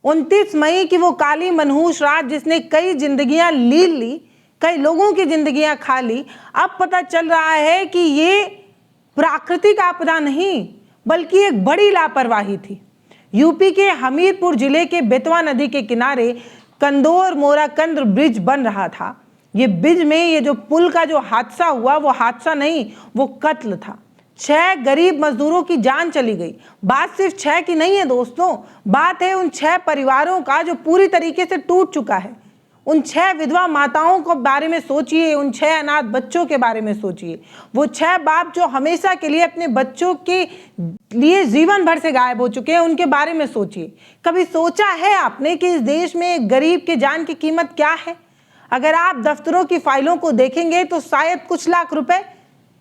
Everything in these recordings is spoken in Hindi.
29 मई की वो काली मनहूस रात जिसने कई जिंदगियां ली, कई लोगों की जिंदगियां खा ली। अब पता चल रहा है कि ये प्राकृतिक आपदा नहीं बल्कि एक बड़ी लापरवाही थी। यूपी के हमीरपुर जिले के बेतवा नदी के किनारे कंदौर मोराकंद ब्रिज बन रहा था। ये ब्रिज में ये जो पुल का जो हादसा हुआ वो हादसा नहीं, वो कत्ल था। 6 गरीब मजदूरों की जान चली गई। बात सिर्फ 6 की नहीं है दोस्तों, बात है उन 6 परिवारों का जो पूरी तरीके से टूट चुका है। उन 6 विधवा माताओं के बारे में सोचिए, उन 6 अनाथ बच्चों के बारे में सोचिए। वो 6 बाप जो हमेशा के लिए अपने बच्चों के लिए जीवन भर से गायब हो चुके हैं, उनके बारे में सोचिए। कभी सोचा है आपने कि इस देश में एक गरीब के जान की कीमत क्या है? अगर आप दफ्तरों की फाइलों को देखेंगे तो शायद कुछ लाख रुपए,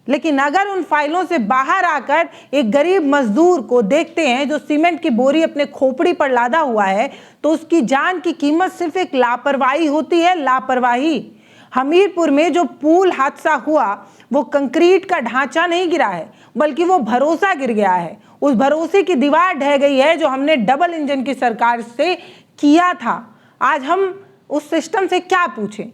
लेकिन अगर उन फाइलों से बाहर आकर एक गरीब मजदूर को देखते हैं जो सीमेंट की बोरी अपने खोपड़ी पर लादा हुआ है, तो उसकी जान की कीमत सिर्फ एक लापरवाही होती है, लापरवाही। हमीरपुर में जो पुल हादसा हुआ वो कंक्रीट का ढांचा नहीं गिरा है, बल्कि वो भरोसा गिर गया है। उस भरोसे की दीवार ढह गई है जो हमने डबल इंजन की सरकार से किया था। आज हम उस सिस्टम से क्या पूछें?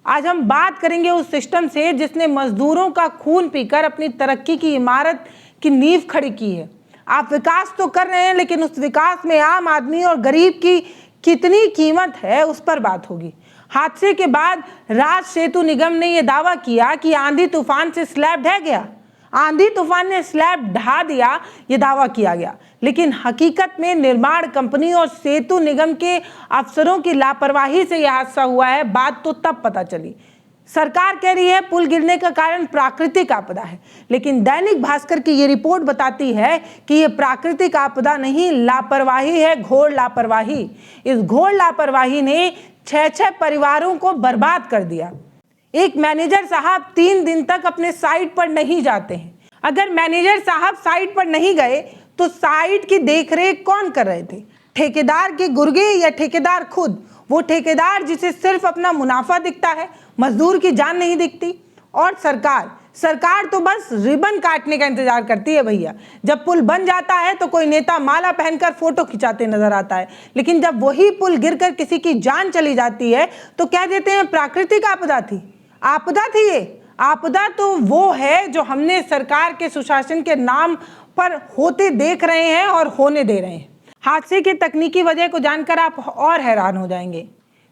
आज हम बात करेंगे उस सिस्टम से जिसने मजदूरों का खून पीकर अपनी तरक्की की इमारत की नींव खड़ी की है। आप विकास तो कर रहे हैं, लेकिन उस विकास में आम आदमी और गरीब की कितनी कीमत है उस पर बात होगी। हादसे के बाद राज्य सेतु निगम ने यह दावा किया कि आंधी तूफान से स्लैब ढह गया, आंधी तूफान ने स्लैब ढा दिया, ये दावा किया गया। लेकिन हकीकत में निर्माण कंपनी और सेतु निगम के अफसरों की लापरवाही से यह हादसा हुआ है। बात तो तब पता चली। सरकार कह रही है पुल गिरने का कारण प्राकृतिक आपदा है, लेकिन दैनिक भास्कर की ये रिपोर्ट बताती है कि यह प्राकृतिक आपदा नहीं, लापरवाही है, घोर लापरवाही। इस घोर लापरवाही ने 6 परिवारों को बर्बाद कर दिया। एक मैनेजर साहब 3 दिन तक अपने साइट पर नहीं जाते हैं। अगर मैनेजर साहब साइट पर नहीं गए तो साइट की देखरेख कौन कर रहे थे? ठेकेदार के गुर्गे या ठेकेदार खुद? वो ठेकेदार जिसे सिर्फ अपना मुनाफा दिखता है, मजदूर की जान नहीं दिखती। और सरकार तो बस रिबन काटने का इंतजार करती है भैया। जब पुल बन जाता है तो कोई नेता माला पहनकर फोटो खिंचाते नजर आता है, लेकिन जब वही पुल गिरकर किसी की जान चली जाती है तो कह देते हैं प्राकृतिक आपदा थी। आपदा थी ये? आपदा तो वो है जो हमने सरकार के सुशासन के नाम पर होते देख रहे हैं और होने दे रहे हैं। हादसे की तकनीकी वजह को जानकर आप और हैरान हो जाएंगे।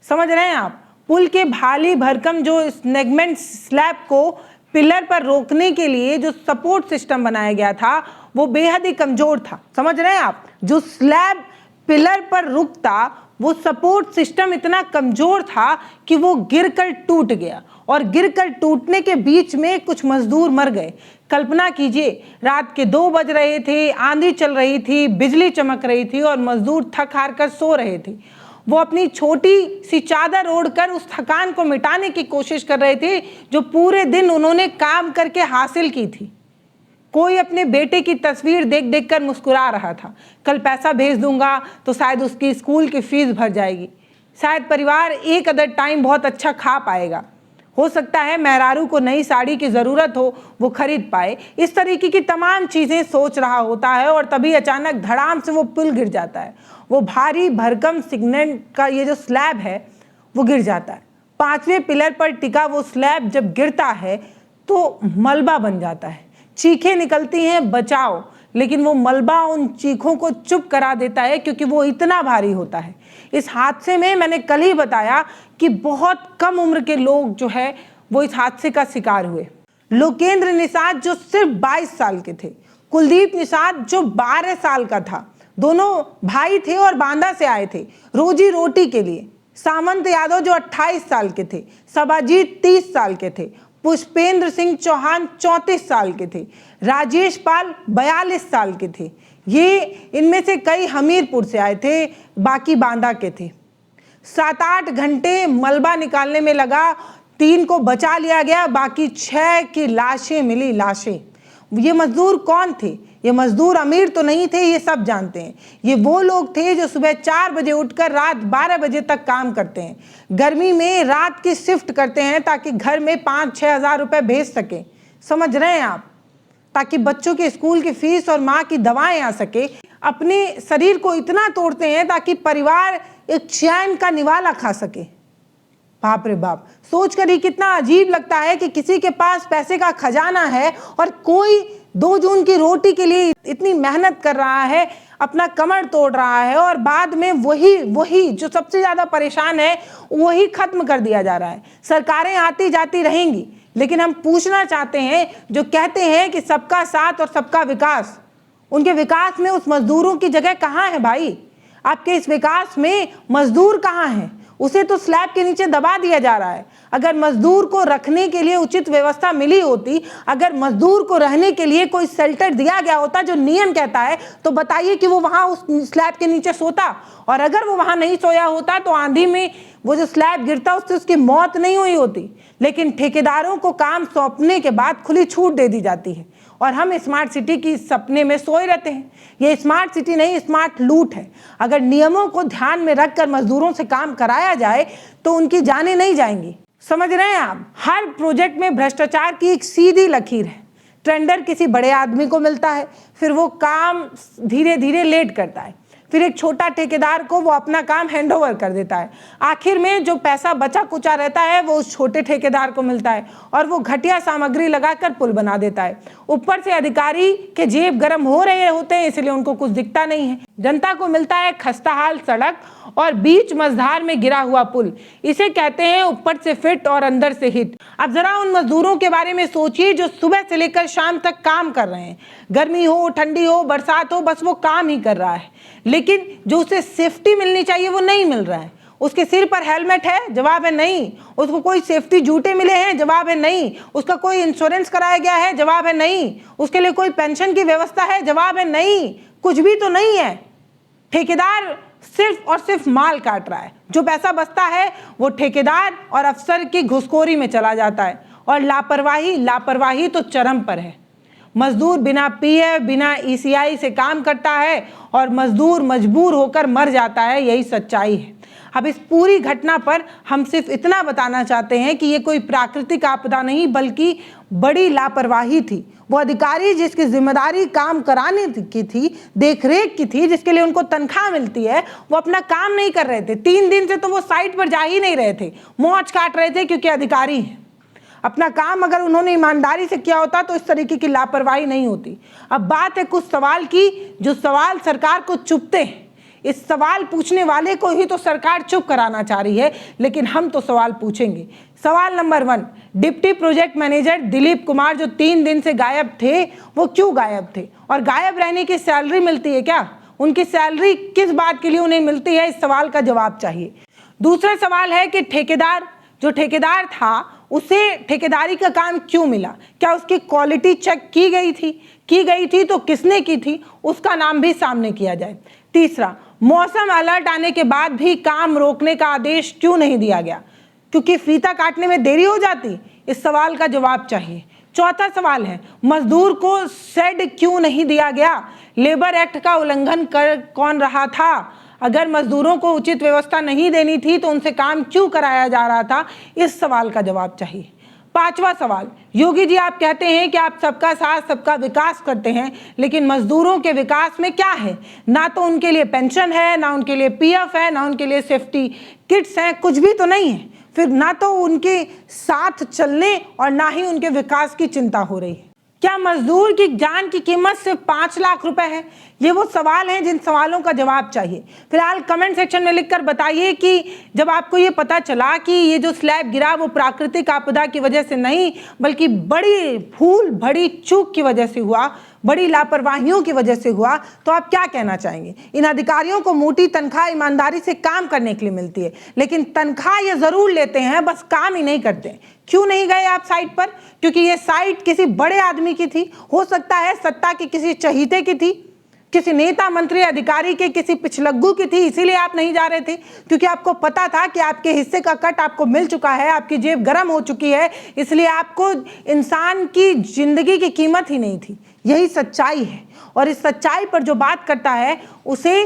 समझ रहे हैं आप? पुल के भाली भरकम जो स्नेगमेंट स्लैब को पिलर पर रोकने के लिए जो सपोर्ट सिस्टम बनाया गया था वो बेहद ही कमजोर था। समझ रहे हैं आप? जो स्लैब पिलर पर रुकता वो सपोर्ट सिस्टम इतना कमजोर था कि वो गिरकर टूट गया, और गिरकर टूटने के बीच में कुछ मजदूर मर गए। कल्पना कीजिए, रात के 2 बज रहे थे, आंधी चल रही थी, बिजली चमक रही थी और मजदूर थक हार कर सो रहे थे। वो अपनी छोटी सी चादर ओढ़कर उस थकान को मिटाने की कोशिश कर रहे थे जो पूरे दिन उन्होंने काम करके हासिल की थी। कोई अपने बेटे की तस्वीर देख देख कर मुस्कुरा रहा था, कल पैसा भेज दूंगा तो शायद उसकी स्कूल की फीस भर जाएगी, शायद परिवार एक अदर टाइम बहुत अच्छा खा पाएगा, हो सकता है मेहरारू को नई साड़ी की ज़रूरत हो, वो खरीद पाए। इस तरीके की तमाम चीज़ें सोच रहा होता है और तभी अचानक धड़ाम से वो पुल गिर जाता है। वो भारी भरकम सीमेंट का ये जो स्लैब है वो गिर जाता है। 5वें पिलर पर टिका वो स्लैब जब गिरता है तो मलबा बन जाता है। चीखें निकलती हैं बचाओ, लेकिन वो मलबा उन चीखों को चुप करा देता है क्योंकि वो इतना भारी होता है। इस हादसे में मैंने कल ही बताया कि बहुत कम उम्र के लोग जो है वो इस हादसे का शिकार हुए। लोकेंद्र निषाद जो सिर्फ 22 साल के थे, कुलदीप निषाद जो 12 साल का था, दोनों भाई थे और बांदा से आए थे रोजी रोटी के लिए। सामंत यादव जो 28 साल के थे, सबाजीत 30 साल के थे, पुष्पेंद्र सिंह चौहान 34 साल के थे, राजेश पाल 42 साल के थे। ये इनमें से कई हमीरपुर से आए थे, बाकी बांदा के थे। 7-8 घंटे मलबा निकालने में लगा, 3 को बचा लिया गया, बाकी 6 की लाशें मिली, लाशें। ये मजदूर कौन थे? ये मजदूर अमीर तो नहीं थे, ये सब जानते हैं। ये वो लोग थे जो सुबह 4 बजे उठकर रात 12 बजे तक काम करते हैं। गर्मी में रात की शिफ्ट करते हैं ताकि घर में 5-6 हज़ार रुपये भेज सकें। समझ रहे हैं आप? ताकि बच्चों के स्कूल की फीस और माँ की दवाएं आ सके। अपने शरीर को इतना तोड़ते हैं ताकि परिवार एक चैन का निवाला खा सके। बाप रे बाप, सोच कर ही कितना अजीब लगता है कि किसी के पास पैसे का खजाना है और कोई 2 जून की रोटी के लिए इतनी मेहनत कर रहा है, अपना कमर तोड़ रहा है, और बाद में वही जो सबसे ज्यादा परेशान है वही खत्म कर दिया जा रहा है। सरकारें आती जाती रहेंगी, लेकिन हम पूछना चाहते हैं, जो कहते हैं कि सबका साथ और सबका विकास, उनके विकास में उस मजदूरों की जगह कहाँ है भाई? आपके इस विकास में मजदूर कहाँ है? उसे तो स्लैब के नीचे दबा दिया जा रहा है। अगर मजदूर को रखने के लिए उचित व्यवस्था मिली होती, अगर मजदूर को रहने के लिए कोई शेल्टर दिया गया होता जो नियम कहता है, तो बताइए कि वो वहां उस स्लैब के नीचे सोता। और अगर वो वहां नहीं सोया होता तो आंधी में वो जो स्लैब गिरता उससे उसकी मौत नहीं हुई होती। लेकिन ठेकेदारों को काम सौंपने के बाद खुली छूट दे दी जाती है और हम स्मार्ट सिटी की सपने में सोए रहते हैं। ये स्मार्ट सिटी नहीं, स्मार्ट लूट है। अगर नियमों को ध्यान में रखकर मजदूरों से काम कराया जाए तो उनकी जानें नहीं जाएंगी। समझ रहे हैं आप? हर प्रोजेक्ट में भ्रष्टाचार की एक सीधी लकीर है। टेंडर किसी बड़े आदमी को मिलता है, फिर वो काम धीरे धीरे लेट करता है, फिर एक छोटा ठेकेदार को वो अपना काम हैंडओवर कर देता है। आखिर में जो पैसा बचा कुचा रहता है वो उस छोटे ठेकेदार को मिलता है और वो घटिया सामग्री लगाकर पुल बना देता है। ऊपर से अधिकारी के जेब गर्म हो रहे होते हैं, इसलिए उनको कुछ दिखता नहीं है। जनता को मिलता है खस्ताहाल सड़क और बीच मझधार में गिरा हुआ पुल। इसे कहते हैं ऊपर से फिट और अंदर से हिट। अब जरा उन मजदूरों के बारे में सोचिए जो सुबह से लेकर शाम तक काम कर रहे हैं। गर्मी हो, ठंडी हो, बरसात हो, बस वो काम ही कर रहा है। लेकिन जो उसे सेफ्टी मिलनी चाहिए वो नहीं मिल रहा है। उसके सिर पर हेलमेट है? जवाब है नहीं। उसको कोई सेफ्टी जूते मिले हैं? जवाब है नहीं। उसका कोई इंश्योरेंस कराया गया है? जवाब है नहीं। उसके लिए कोई पेंशन की व्यवस्था है? जवाब है नहीं। कुछ भी तो नहीं है। ठेकेदार सिर्फ और सिर्फ माल काट रहा है। जो पैसा बचता है वो ठेकेदार और अफसर की घुसखोरी में चला जाता है। और लापरवाही तो चरम पर है। मजदूर बिना पीएफ, बिना ईसीआई से काम करता है और मजदूर मजबूर होकर मर जाता है। यही सच्चाई है। अब इस पूरी घटना पर हम सिर्फ इतना बताना चाहते हैं कि ये कोई प्राकृतिक आपदा नहीं बल्कि बड़ी लापरवाही थी। वो अधिकारी जिसकी जिम्मेदारी काम कराने की थी, देखरेख की थी, जिसके लिए उनको तनख्वाह मिलती है, वो अपना काम नहीं कर रहे थे। 3 दिन से तो वो साइट पर जा ही नहीं रहे थे, मौज काट रहे थे क्योंकि अधिकारी हैं। अपना काम अगर उन्होंने ईमानदारी से किया होता तो इस तरीके की लापरवाही नहीं होती। अब बात है कुछ सवाल की, जो सवाल सरकार को चुभते हैं। इस सवाल पूछने वाले को ही तो सरकार चुप कराना चाह रही है, लेकिन हम तो सवाल पूछेंगे। सवाल number 1, deputy project manager Dilip Kumar जो 3 दिन से गायब थे, वो क्यों गायब थे? और गायब रहने की सैलरी मिलती है क्या? उनकी सैलरी किस बात के लिए उन्हें मिलती है? इस सवाल का जवाब चाहिए। दूसरा सवाल है कि जो ठेकेदार था उसे ठेकेदारी का काम क्यों मिला? क्या उसकी क्वालिटी चेक की गई थी तो किसने की थी? उसका नाम भी सामने किया जाए। तीसरा, मौसम अलर्ट आने के बाद भी काम रोकने का आदेश क्यों नहीं दिया गया? क्योंकि फीता काटने में देरी हो जाती? इस सवाल का जवाब चाहिए। चौथा सवाल है, मजदूर को शेड क्यों नहीं दिया गया? लेबर एक्ट का उल्लंघन कर कौन रहा था? अगर मजदूरों को उचित व्यवस्था नहीं देनी थी तो उनसे काम क्यों कराया जा रहा था? इस सवाल का जवाब चाहिए। 5वां सवाल, योगी जी आप कहते हैं कि आप सबका साथ सबका विकास करते हैं, लेकिन मजदूरों के विकास में क्या है? ना तो उनके लिए पेंशन है, ना उनके लिए पीएफ है, ना उनके लिए सेफ्टी किट्स हैं, कुछ भी तो नहीं है। फिर ना तो उनके साथ चलने और ना ही उनके विकास की चिंता हो रही है। क्या मजदूर की जान की कीमत सिर्फ 5 लाख रुपए है? ये वो सवाल हैं जिन सवालों का जवाब चाहिए। फिलहाल कमेंट सेक्शन में लिखकर बताइए कि जब आपको ये पता चला कि ये जो स्लैब गिरा वो प्राकृतिक आपदा की वजह से नहीं बल्कि बड़ी चूक की वजह से हुआ, बड़ी लापरवाहियों की वजह से हुआ, तो आप क्या कहना चाहेंगे? इन अधिकारियों को मोटी तनख्वाह ईमानदारी से काम करने के लिए मिलती है, लेकिन तनख्वाह ये जरूर लेते हैं, बस काम ही नहीं करते। क्यों नहीं गए आप साइट पर? क्योंकि ये साइट किसी बड़े आदमी की थी, हो सकता है सत्ता के किसी चहीते की थी, किसी नेता मंत्री अधिकारी के किसी पिछलग्गू की थी, इसीलिए आप नहीं जा रहे थे। क्योंकि आपको पता था कि आपके हिस्से का कट आपको मिल चुका है, आपकी जेब गर्म हो चुकी है, इसलिए आपको इंसान की जिंदगी की कीमत ही नहीं थी। यही सच्चाई है और इस सच्चाई पर जो बात करता है उसे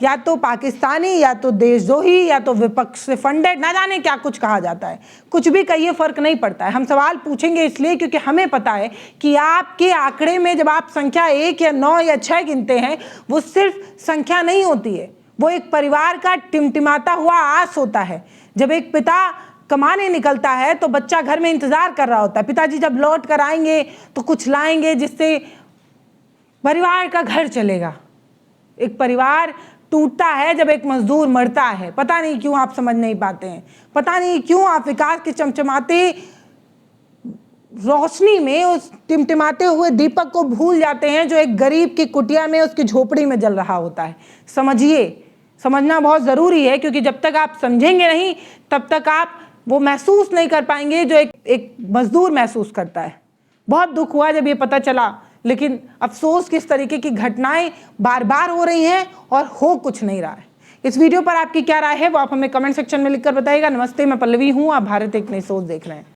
या तो पाकिस्तानी, या तो देशद्रोही, या तो विपक्ष से फंडेड, ना जाने क्या कुछ कहा जाता है। कुछ भी कहिए, फर्क नहीं पड़ता है। हम सवाल पूछेंगे इसलिए क्योंकि हमें पता है कि आपके आंकड़े में जब आप संख्या 1 या 9 या 6 गिनते हैं, वो सिर्फ संख्या नहीं होती है, वो एक परिवार का टिमटिमाता हुआ आस होता है। जब एक पिता कमाने निकलता है तो बच्चा घर में इंतजार कर रहा होता है, पिताजी जब लौट कर आएंगे तो कुछ लाएंगे जिससे परिवार का घर चलेगा। एक परिवार टूटता है जब एक मजदूर मरता है। पता नहीं क्यों आप समझ नहीं पाते हैं, पता नहीं क्यों आप विकास की चमचमाती रोशनी में उस टिमटिमाते हुए दीपक को भूल जाते हैं जो एक गरीब की कुटिया में, उसकी झोपड़ी में जल रहा होता है। समझिए, समझना बहुत ज़रूरी है, क्योंकि जब तक आप समझेंगे नहीं तब तक आप वो महसूस नहीं कर पाएंगे जो एक मजदूर महसूस करता है। बहुत दुख हुआ जब ये पता चला, लेकिन अफसोस किस तरीके की घटनाएं बार बार हो रही हैं और हो कुछ नहीं रहा है। इस वीडियो पर आपकी क्या राय है वो आप हमें कमेंट सेक्शन में लिखकर बताइएगा। नमस्ते, मैं पल्लवी हूँ, आप भारत एक नई सोच देख रहे हैं।